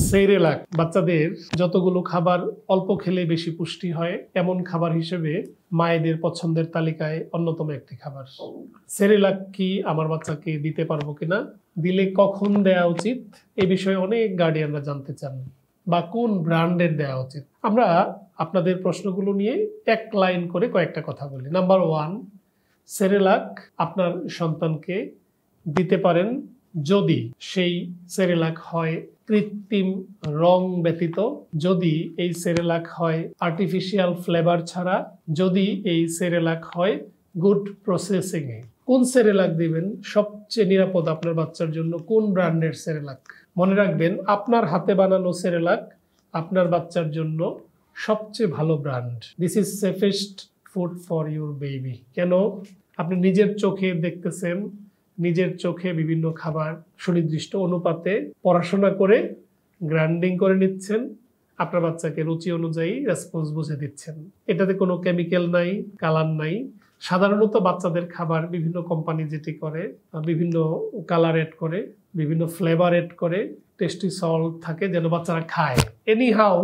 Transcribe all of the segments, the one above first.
Cerelac বাচ্চাদের যতগুলো খাবার অল্প খেলে বেশি পুষ্টি হয় এমন খাবার হিসেবে মায়েদের পছন্দের তালিকায় অন্যতম একটি খাবার। সেরেলাক কি আমার বাচ্চাকে দিতে পারবো কিনা, দিলে কখন দেওয়া উচিত, এ বিষয়ে অনেক গার্ডিয়ানরা জানতে চান, বা কোন ব্র্যান্ডের দেওয়া উচিত। আমরা আপনাদের প্রশ্নগুলো নিয়ে এক লাইন করে কয়েকটা কথা বলি। নাম্বার 1, সেরেলাক আপনার সন্তানকে দিতে পারেন যদি সেই সেরেলাক হয় কৃত্রিম রং ব্যতীত, যদি এই সেরেলাক হয় আর্টিফিশিয়াল ফ্লেভার ছাড়া, যদি এই সেরেলাক হয় গুড প্রসেসিং এ। কোন সেরেলাক দিবেন সবচেয়ে নিরাপদ আপনার বাচ্চার জন্য, কোন ব্র্যান্ডের সেরেলাক? মনে রাখবেন, আপনার হাতে বানানো সেরেলাক আপনার বাচ্চার জন্য সবচেয়ে ভালো brand. This is safest food for your baby. কেন? আপনি নিজের চোখে দেখতেছেন, নিজের চোখে বিভিন্ন খাবার সুনির্দিষ্ট অনুপাতে পড়াশোনা করে গ্রাইন্ডিং করে নিচ্ছেন, আপনার বাচ্চাকে রুচি অনুযায়ী রেসপন্স বুঝে দিচ্ছেন। এটাতে কোনো কেমিক্যাল নাই, কালার নাই। সাধারণত বাচ্চাদের খাবার বিভিন্ন কোম্পানি যেটি করে, বিভিন্ন কালার এড করে, বিভিন্ন ফ্লেভার এড করে, টেস্টি সল্ট থাকে যেন বাচ্চারা খায়। এনিহাউ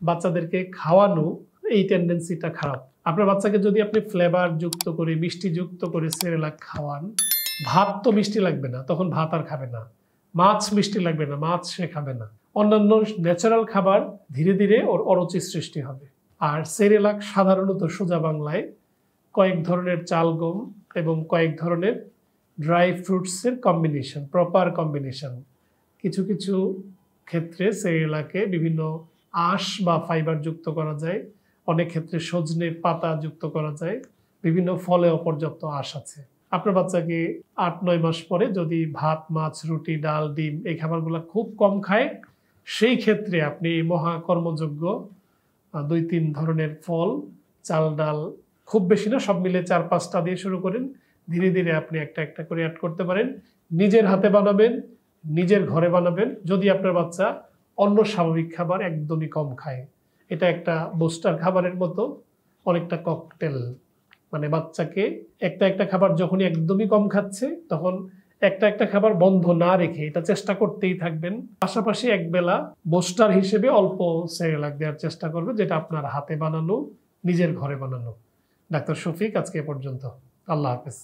বাচ্চাদেরকে খাওয়ানো এই টেন্ডেন্সিটা খারাপ। আপনার বাচ্চাকে যদি আপনি ফ্লেভার যুক্ত করে, মিষ্টি যুক্ত করে সেরেলাক খাওয়ান, ভাত তো মিষ্টি লাগবে না, তখন ভাত আর খাবে না। মাছ মিষ্টি লাগবে না, মাছ সে খাবে না। অন্যান্য ন্যাচারাল খাবার ধীরে ধীরে ওর অরুচি সৃষ্টি হবে। আর সেরেলাক সাধারণত সোজা বাংলায় কয়েক ধরনের চাল, গম এবং কয়েক ধরনের ড্রাই ফ্রুটসের কম্বিনেশন, প্রপার কম্বিনেশন। কিছু কিছু ক্ষেত্রে সেরেলাকে বিভিন্ন আঁশ বা ফাইবার যুক্ত করা যায়, অনেক ক্ষেত্রে সজনে পাতা যুক্ত করা যায়, বিভিন্ন ফলে পর্যাপ্ত আঁশ আছে। আপনার বাচ্চাকে 8-9 মাস পরে যদি ভাত, মাছ, রুটি, ডাল, ডিম এই খাবারগুলো খুব কম খায়, সেই ক্ষেত্রে আপনি মহাকর্মযোগ্য 2-3 ধরনের ফল, চাল, ডাল, খুব বেশি না, সব মিলে 4-5টা দিয়ে শুরু করেন। ধীরে ধীরে আপনি একটা একটা করে অ্যাড করতে পারেন। নিজের হাতে বানাবেন, নিজের ঘরে বানাবেন। যদি আপনার বাচ্চা অন্য স্বাভাবিক খাবার একদমই কম খায়, এটা একটা বুস্টার খাবারের মতো, অনেকটা ককটেল। মানে বাচ্চাকে একটা একটা খাবার যখনই একদমই কম খাচ্ছে, তখন একটা একটা খাবার বন্ধ না রেখে এটা চেষ্টা করতেই থাকবেন। পাশাপাশি একবেলা বুস্টার হিসেবে অল্প সেরেলাক দেওয়ার চেষ্টা করবে, যেটা আপনার হাতে বানানো, নিজের ঘরে বানানো। ডাক্তার শফিক, আজকে এ পর্যন্ত। আল্লাহ হাফেজ।